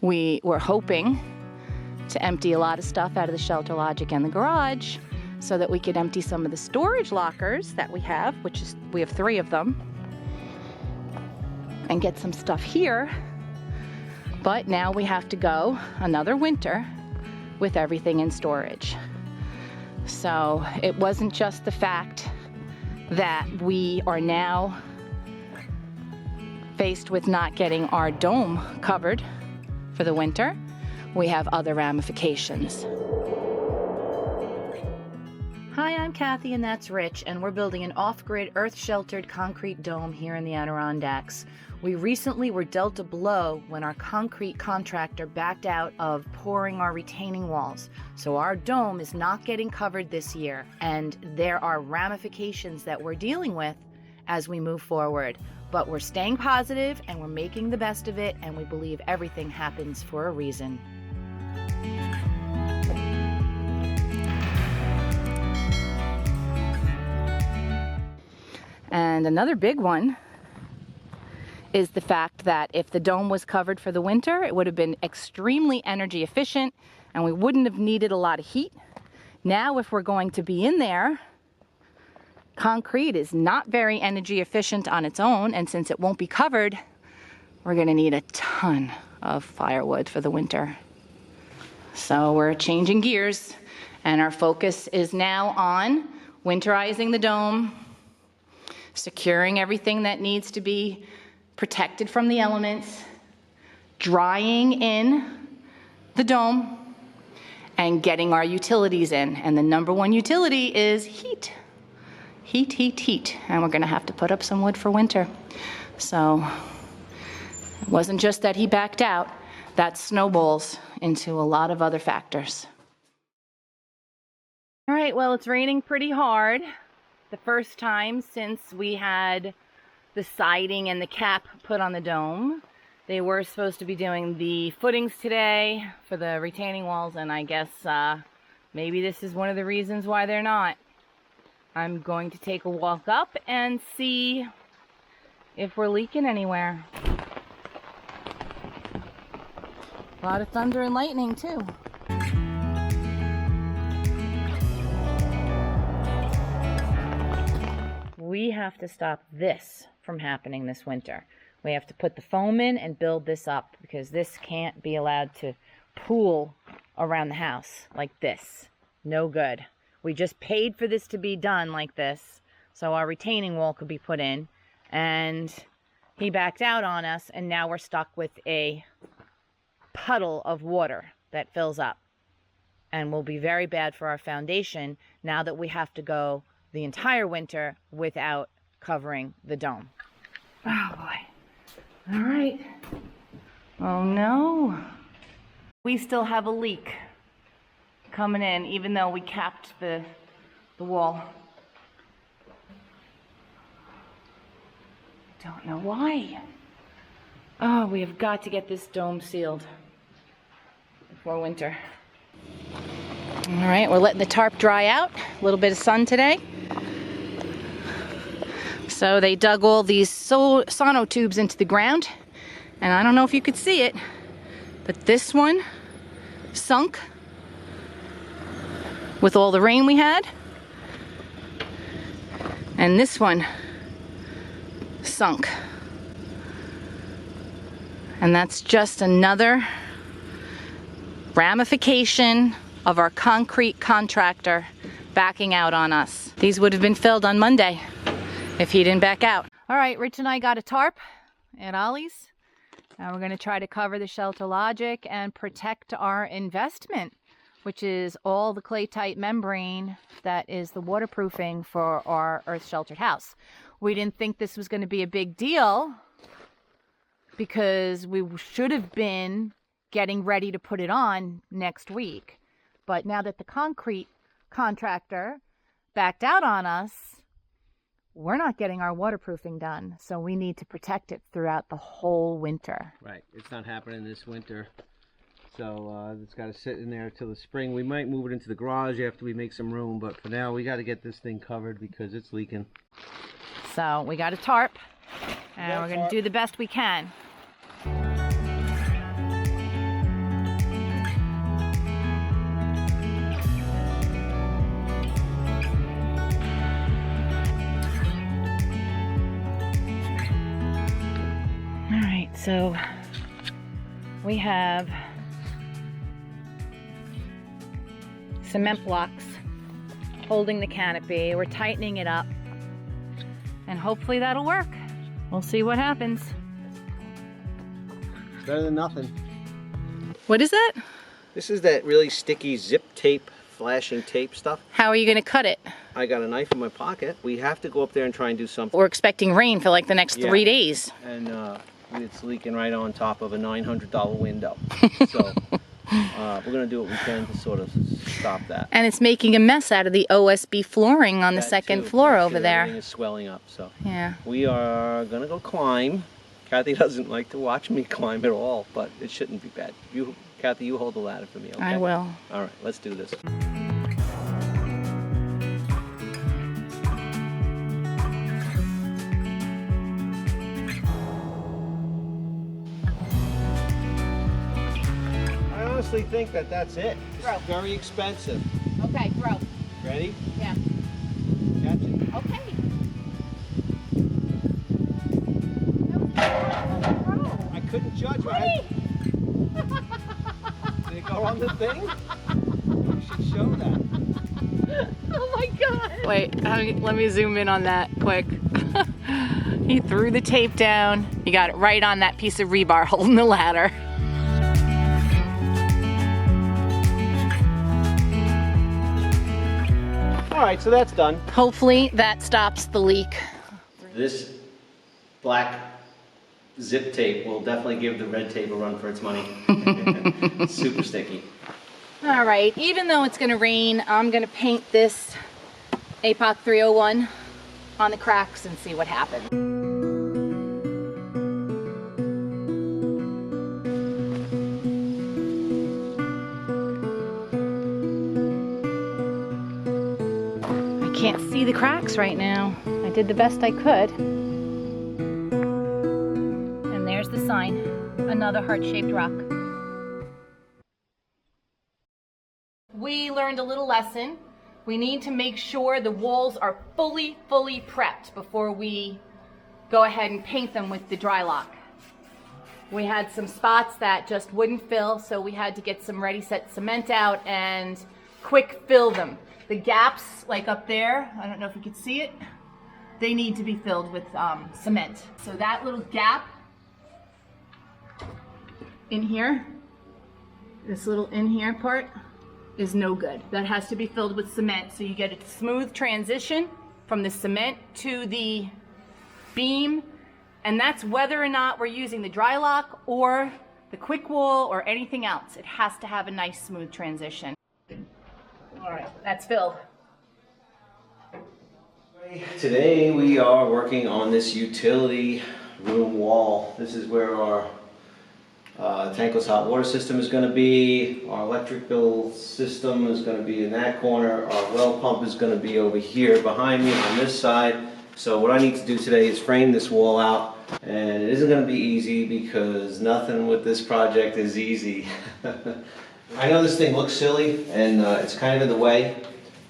We were hoping to empty a lot of stuff out of the shelter logic and the garage so that we could empty some of the storage lockers that we have, we have 3 of them, and get some stuff here. But now we have to go another winter with everything in storage. So it wasn't just the fact that we are now faced with not getting our dome covered for the winter. We have other ramifications. Hi, I'm Kathy and that's Rich, and we're building an off-grid, earth-sheltered concrete dome here in the Adirondacks. We recently were dealt a blow when our concrete contractor backed out of pouring our retaining walls. So our dome is not getting covered this year, and there are ramifications that we're dealing with as we move forward. But we're staying positive and we're making the best of it, and we believe everything happens for a reason. And another big one is the fact that if the dome was covered for the winter, it would have been extremely energy efficient and we wouldn't have needed a lot of heat. Now, if we're going to be in there, concrete is not very energy efficient on its own, and since it won't be covered, we're gonna need a ton of firewood for the winter. So we're changing gears, and our focus is now on winterizing the dome, securing everything that needs to be protected from the elements, drying in the dome, and getting our utilities in. And the number one utility is heat. Heat, heat, heat. And we're gonna have to put up some wood for winter. So it wasn't just that he backed out, that snowballs into a lot of other factors. All right, well, it's raining pretty hard. The first time since we had the siding and the cap put on the dome. They were supposed to be doing the footings today for the retaining walls, and I guess maybe this is one of the reasons why they're not. I'm going to take a walk up and see if we're leaking anywhere. A lot of thunder and lightning too. We have to stop this from happening this winter. We have to put the foam in and build this up, because this can't be allowed to pool around the house like this. No good. We just paid for this to be done like this so our retaining wall could be put in, and he backed out on us, and now we're stuck with a puddle of water that fills up and will be very bad for our foundation now that we have to go the entire winter without covering the dome. Oh boy. All right. Oh no. We still have a leak coming in, even though we capped the wall. Don't know why. Oh, we have got to get this dome sealed before winter. All right, we're letting the tarp dry out. A little bit of sun today. So they dug all these sono tubes into the ground, and I don't know if you could see it, but this one sunk with all the rain we had, and this one sunk. And that's just another ramification of our concrete contractor backing out on us. These would have been filled on Monday if he didn't back out. All right, Rich and I got a tarp at Ollie's, and we're gonna try to cover the shelter logic and protect our investment, which is all the clay tight membrane that is the waterproofing for our earth sheltered house. We didn't think this was gonna be a big deal because we should have been getting ready to put it on next week. But now that the concrete contractor backed out on us, we're not getting our waterproofing done, so we need to protect it throughout the whole winter. Right, it's not happening this winter, so it's got to sit in there till the spring. We might move it into the garage after we make some room, but for now we got to get this thing covered because it's leaking. So we got a tarp, and we're going to do the best we can. So we have cement blocks holding the canopy. We're tightening it up and hopefully that'll work. We'll see what happens. It's better than nothing. What is that? This is that really sticky zip tape, flashing tape stuff. How are you gonna cut it? I got a knife in my pocket. We have to go up there and try and do something. We're expecting rain for like the next 3 days. And it's leaking right on top of a $900 window. So we're gonna do what we can to sort of stop that. And it's making a mess out of the OSB flooring on the That second too. floor That over too. there. Everything is swelling up, so. Yeah. We are gonna go climb. Kathie doesn't like to watch me climb at all, but it shouldn't be bad. Kathie, you hold the ladder for me, okay? I will. All right, let's do this. I honestly think that that's it. It's very expensive. Okay, throw. Ready? Yeah. Catch it. Okay. I couldn't judge. Did it go on the thing? You should show that. Oh my God. Wait, let me zoom in on that quick. He threw the tape down. He got it right on that piece of rebar holding the ladder. All right, so that's done. Hopefully that stops the leak. This black zip tape will definitely give the red tape a run for its money. It's super sticky. All right, even though it's gonna rain, I'm gonna paint this APOC 301 on the cracks and see what happens. I can't see the cracks right now. I did the best I could. And there's the sign, another heart-shaped rock. We learned a little lesson. We need to make sure the walls are fully prepped before we go ahead and paint them with the dry lock. We had some spots that just wouldn't fill, so we had to get some ready set cement out and quick fill them. The gaps, like up there, I don't know if you can see it, they need to be filled with cement. So that little gap in here, this little in here part, is no good. That has to be filled with cement so you get a smooth transition from the cement to the beam, and that's whether or not we're using the dry lock or the quick wall or anything else. It has to have a nice smooth transition. All right, that's filled. Today we are working on this utility room wall. This is where our tankless hot water system is going to be. Our electrical system is going to be in that corner. Our well pump is going to be over here behind me on this side. So what I need to do today is frame this wall out, and it isn't going to be easy because nothing with this project is easy. I know this thing looks silly and it's kind of in the way.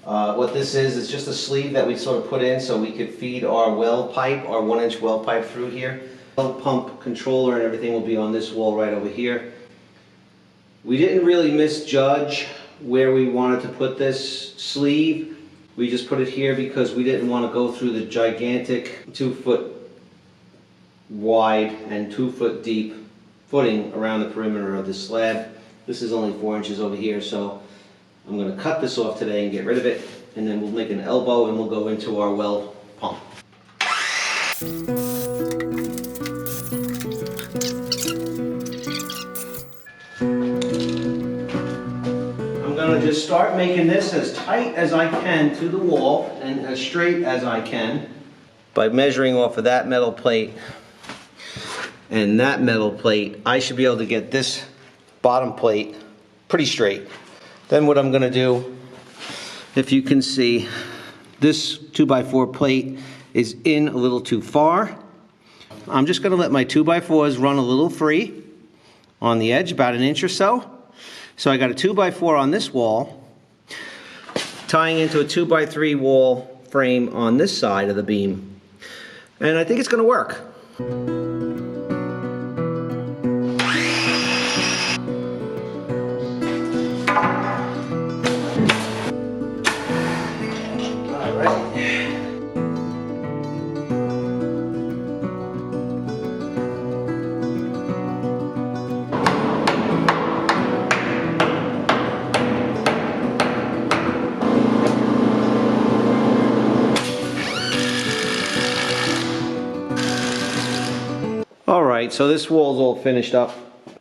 What this is just a sleeve that we sort of put in so we could feed our well pipe, our 1-inch well pipe through here. Pump controller and everything will be on this wall right over here. We didn't really misjudge where we wanted to put this sleeve. We just put it here because we didn't want to go through the gigantic 2-foot wide and 2-foot deep footing around the perimeter of this slab. This is only 4 inches over here, so I'm going to cut this off today and get rid of it, and then we'll make an elbow and we'll go into our well pump. I'm going to just start making this as tight as I can to the wall and as straight as I can by measuring off of that metal plate and that metal plate. I should be able to get this bottom plate pretty straight. Then what I'm going to do, if you can see, this 2x4 plate is in a little too far. I'm just going to let my 2x4s run a little free on the edge, about an inch or so. So I got a 2x4 on this wall, tying into a 2x3 wall frame on this side of the beam. And I think it's going to work. right, so this wall's all finished up.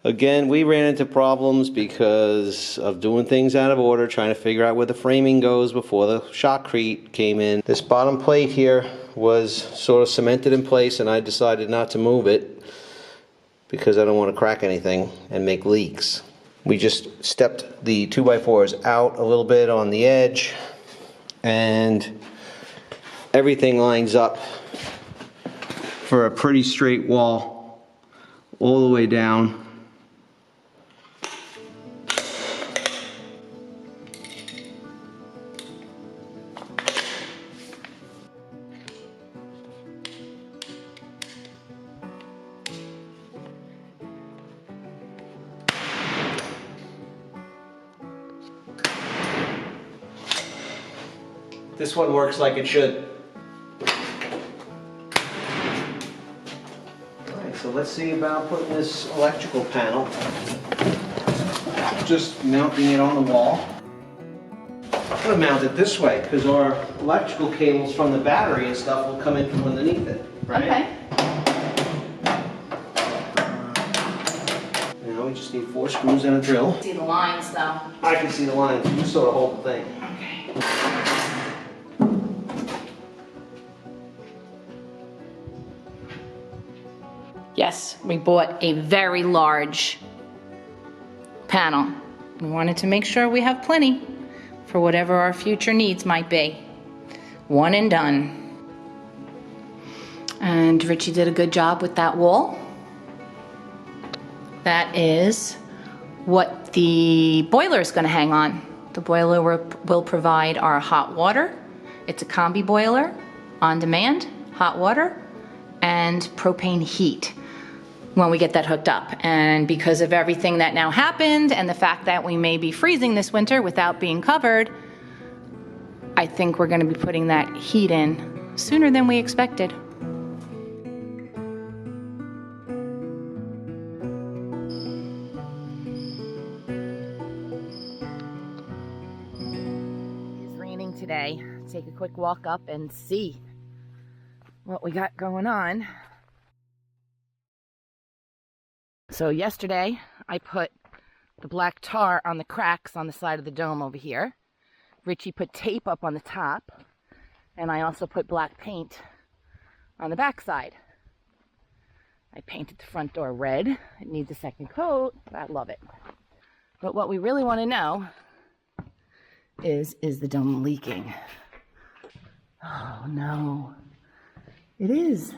Again, we ran into problems because of doing things out of order, trying to figure out where the framing goes before the shotcrete came in. This bottom plate here was sort of cemented in place, and I decided not to move it because I don't want to crack anything and make leaks. We just stepped the 2x4s out a little bit on the edge, and everything lines up for a pretty straight wall all the way down. This one works like it should. Alright, so let's see about putting this electrical panel. Just mounting it on the wall. I'm going to mount it this way because our electrical cables from the battery and stuff will come in from underneath it, right? Okay. Now we just need 4 screws and a drill. See the lines though. I can see the lines. You sort of hold the thing. Okay. Yes, we bought a very large panel. We wanted to make sure we have plenty for whatever our future needs might be. One and done. And Richie did a good job with that wall. That is what the boiler is going to hang on. The boiler will provide our hot water. It's a combi boiler, on demand, hot water, and propane heat when we get that hooked up. And because of everything that now happened and the fact that we may be freezing this winter without being covered, I think we're going to be putting that heat in sooner than we expected. It's raining today. Take a quick walk up and see what we got going on. So yesterday I put the black tar on the cracks on the side of the dome over here. Richie put tape up on the top, and I also put black paint on the back side. I painted the front door red. It needs a second coat, but I love it. But what we really want to know is the dome leaking? Oh no, it is.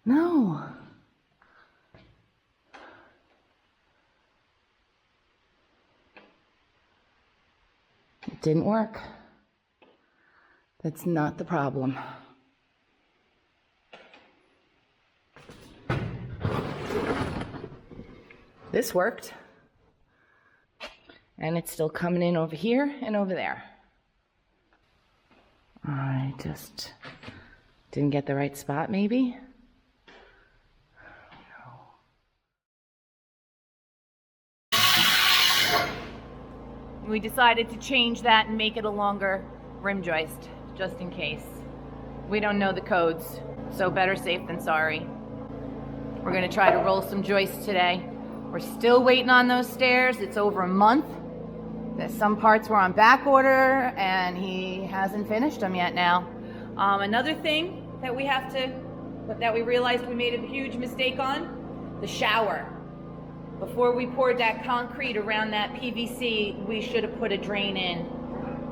No. It didn't work. That's not the problem. This worked. And it's still coming in over here and over there. I just didn't get the right spot, maybe? We decided to change that and make it a longer rim joist, just in case. We don't know the codes, so better safe than sorry. We're gonna try to roll some joists today. We're still waiting on those stairs. It's over a month. There's some parts were on back order and he hasn't finished them yet now. Another thing that we realized we made a huge mistake on, the shower. Before we poured that concrete around that PVC, we should have put a drain in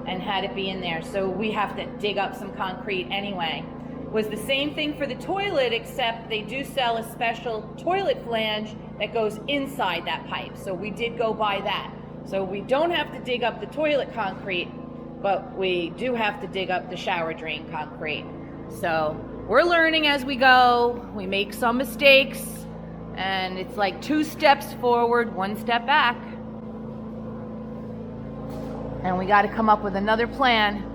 and had it be in there. So we have to dig up some concrete anyway. It was the same thing for the toilet, except they do sell a special toilet flange that goes inside that pipe. So we did go buy that. So we don't have to dig up the toilet concrete, but we do have to dig up the shower drain concrete. So we're learning as we go. We make some mistakes. And it's like 2 steps forward, 1 step back. And we got to come up with another plan,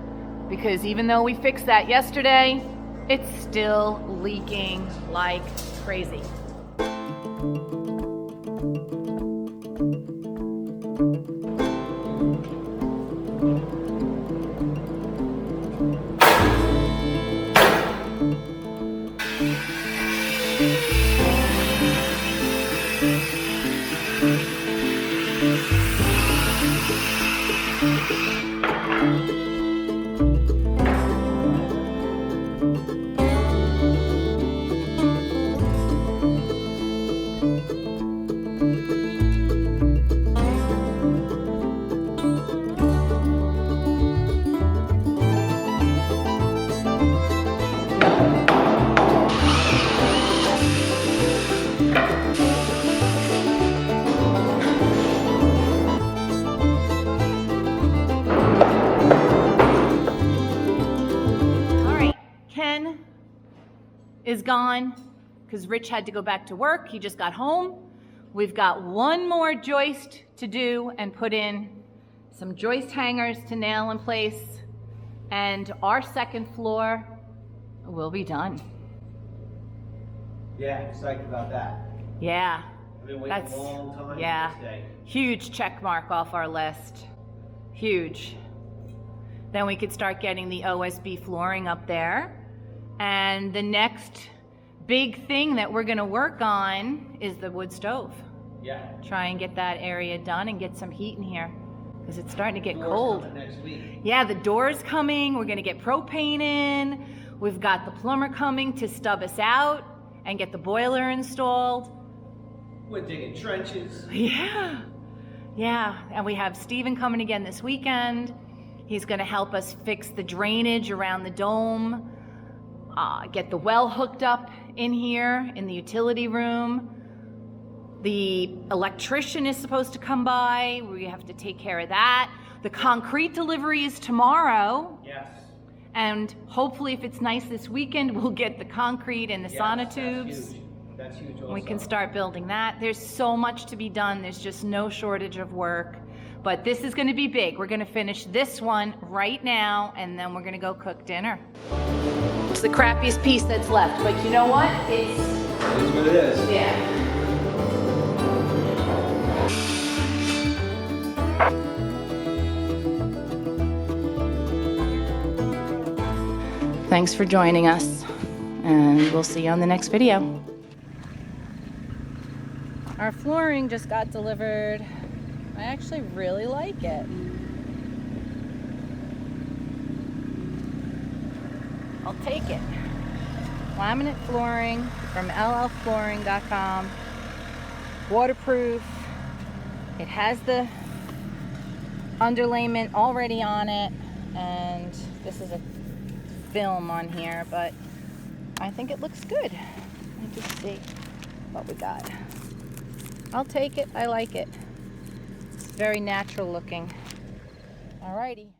because even though we fixed that yesterday, it's still leaking like crazy. is gone because Rich had to go back to work. He just got home. We've got one more joist to do and put in some joist hangers to nail in place, and our second floor will be done. Yeah, excited about that. Yeah. I've been waiting a long time for this day. Huge check mark off our list. Huge. Then we could start getting the OSB flooring up there. And the next big thing that we're going to work on is the wood stove. Yeah. Try and get that area done and get some heat in here because it's starting to get Doors cold. coming next week. Yeah, the door's coming. We're going to get propane in. We've got the plumber coming to stub us out and get the boiler installed. We're digging trenches. Yeah. Yeah, and we have Steven coming again this weekend. He's going to help us fix the drainage around the dome, get the well hooked up in here in the utility room. The electrician is supposed to come by. We have to take care of that. The concrete delivery is tomorrow. Yes. And hopefully if it's nice this weekend, we'll get the concrete and the sonotubes. That's huge also. We can start building that. There's so much to be done. There's just no shortage of work. But this is going to be big. We're going to finish this one right now, and then we're going to go cook dinner. It's the crappiest piece that's left, but you know what? It is what it is. Yeah. Thanks for joining us, and we'll see you on the next video. Our flooring just got delivered. I actually really like it. I'll take it. Laminate flooring from llflooring.com. Waterproof. It has the underlayment already on it, and this is a film on here, but I think it looks good. Let me just see what we got. I'll take it. I like it. It's very natural looking. Alrighty.